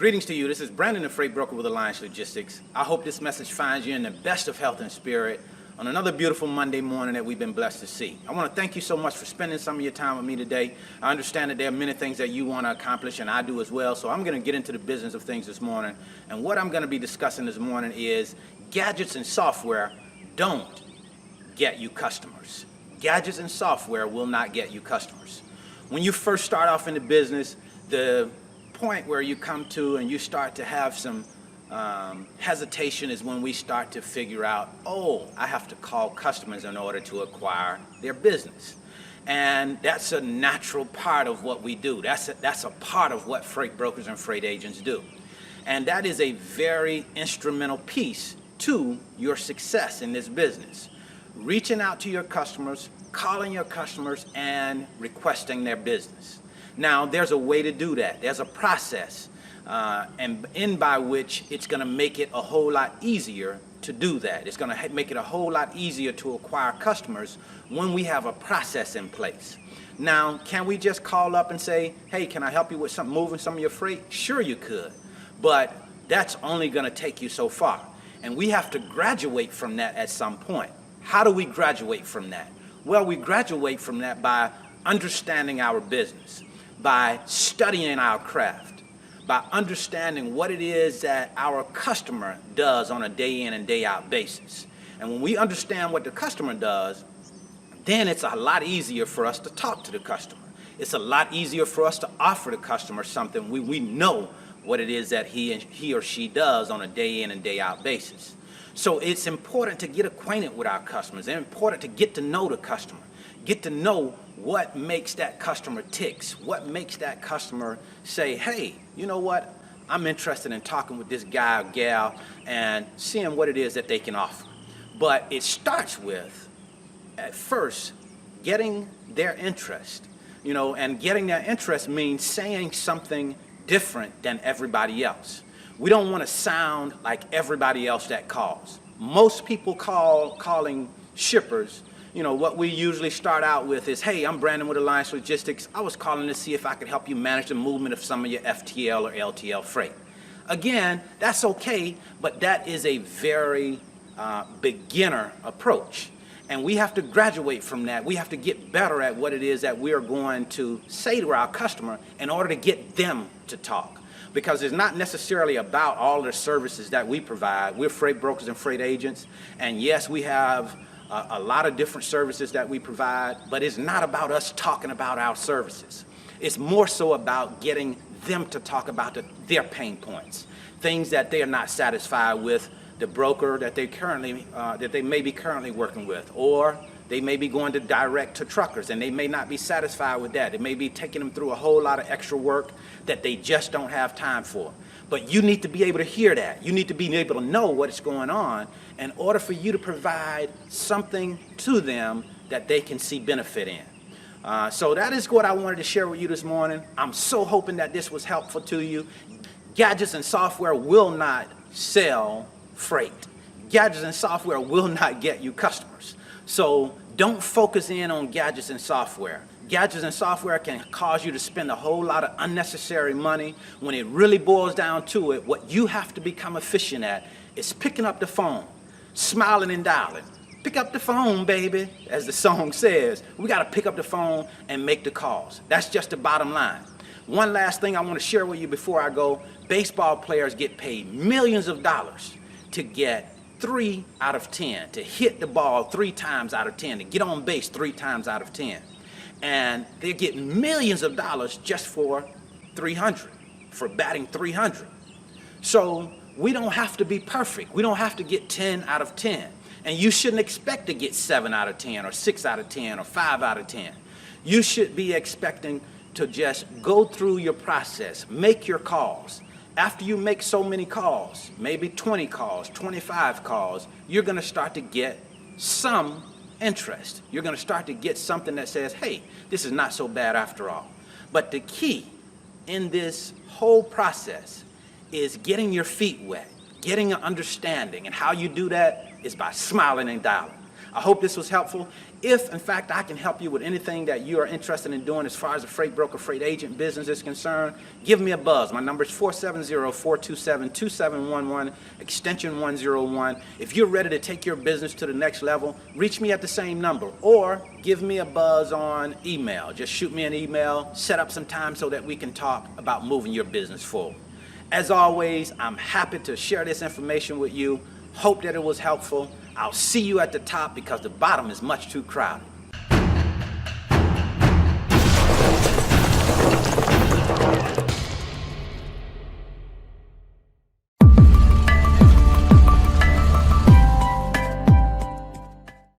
Greetings to you. This is Brandon, the freight broker with Alliance Logistics. I hope this message finds you in the best of health and spirit on another beautiful Monday morning that we've been blessed to see. I want to thank you so much for spending some of your time with me today. I understand that there are many things that you want to accomplish, and I do as well, so I'm going to get into the business of things this morning. And what I'm going to be discussing this morning is gadgets and software don't get you customers. Gadgets and software will not get you customers. When you first start off in the business, the point where you come to and you start to have some hesitation is when we start to figure out, oh, I have to call customers in order to acquire their business. And that's a natural part of what we do. That's a part of what freight brokers and freight agents do. And that is a very instrumental piece to your success in this business. Reaching out to your customers, calling your customers, and requesting their business. Now, there's a way to do that. There's a process, and in by which it's going to make it a whole lot easier to do that. It's going to make it a whole lot easier to acquire customers when we have a process in place. Now, can we just call up and say, hey, can I help you with moving some of your freight? Sure you could, but that's only going to take you so far. And we have to graduate from that at some point. How do we graduate from that? Well, we graduate from that by understanding our business, by studying our craft, by understanding what it is that our customer does on a day in and day out basis. And when we understand what the customer does, then it's a lot easier for us to talk to the customer. It's a lot easier for us to offer the customer something we know what it is that he or she does on a day in and day out basis. So it's important to get acquainted with our customers. It's important to get to know the customer, get to know what makes that customer ticks, what makes that customer say, hey, you know what, I'm interested in talking with this guy or gal and seeing what it is that they can offer. But it starts with, at first, getting their interest. And getting their interest means saying something different than everybody else. We don't want to sound like everybody else that calls. Most people calling shippers, what we usually start out with is, hey, I'm Brandon with Alliance Logistics. I was calling to see if I could help you manage the movement of some of your FTL or LTL freight. Again, that's okay, but that is a very beginner approach. And we have to graduate from that. We have to get better at what it is that we are going to say to our customer in order to get them to talk. Because it's not necessarily about all the services that we provide. We're freight brokers and freight agents, and yes, we have a lot of different services that we provide, but it's not about us talking about our services. It's more so about getting them to talk about their pain points, things that they are not satisfied with the broker that they may be currently working with, or they may be going to direct to truckers and they may not be satisfied with that. It may be taking them through a whole lot of extra work that they just don't have time for. But you need to be able to hear that. You need to be able to know what's going on in order for you to provide something to them that they can see benefit in. So that is what I wanted to share with you this morning. I'm so hoping that this was helpful to you. Gadgets and software will not sell freight. Gadgets and software will not get you customers. So don't focus in on gadgets and software. Gadgets and software can cause you to spend a whole lot of unnecessary money. When it really boils down to it, what you have to become efficient at is picking up the phone, smiling and dialing. Pick up the phone, baby, as the song says. We got to pick up the phone and make the calls. That's just the bottom line. One last thing I want to share with you before I go. Baseball players get paid millions of dollars to get 3 out of 10, to hit the ball 3 times out of 10, to get on base 3 times out of 10. And they're getting millions of dollars just for 300, for batting 300. So we don't have to be perfect. We don't have to get 10 out of 10. And you shouldn't expect to get 7 out of 10 or 6 out of 10 or 5 out of 10. You should be expecting to just go through your process, make your calls. After you make so many calls, maybe 20 calls, 25 calls, you're going to start to get some interest. You're going to start to get something that says, hey, this is not so bad after all. But the key in this whole process is getting your feet wet, getting an understanding. And how you do that is by smiling and dialing. I hope this was helpful. If, in fact, I can help you with anything that you are interested in doing as far as the freight broker, freight agent business is concerned, give me a buzz. My number is 470-427-2711, extension 101. If you're ready to take your business to the next level, reach me at the same number or give me a buzz on email. Just shoot me an email, set up some time so that we can talk about moving your business forward. As always, I'm happy to share this information with you. Hope that it was helpful. I'll see you at the top because the bottom is much too crowded.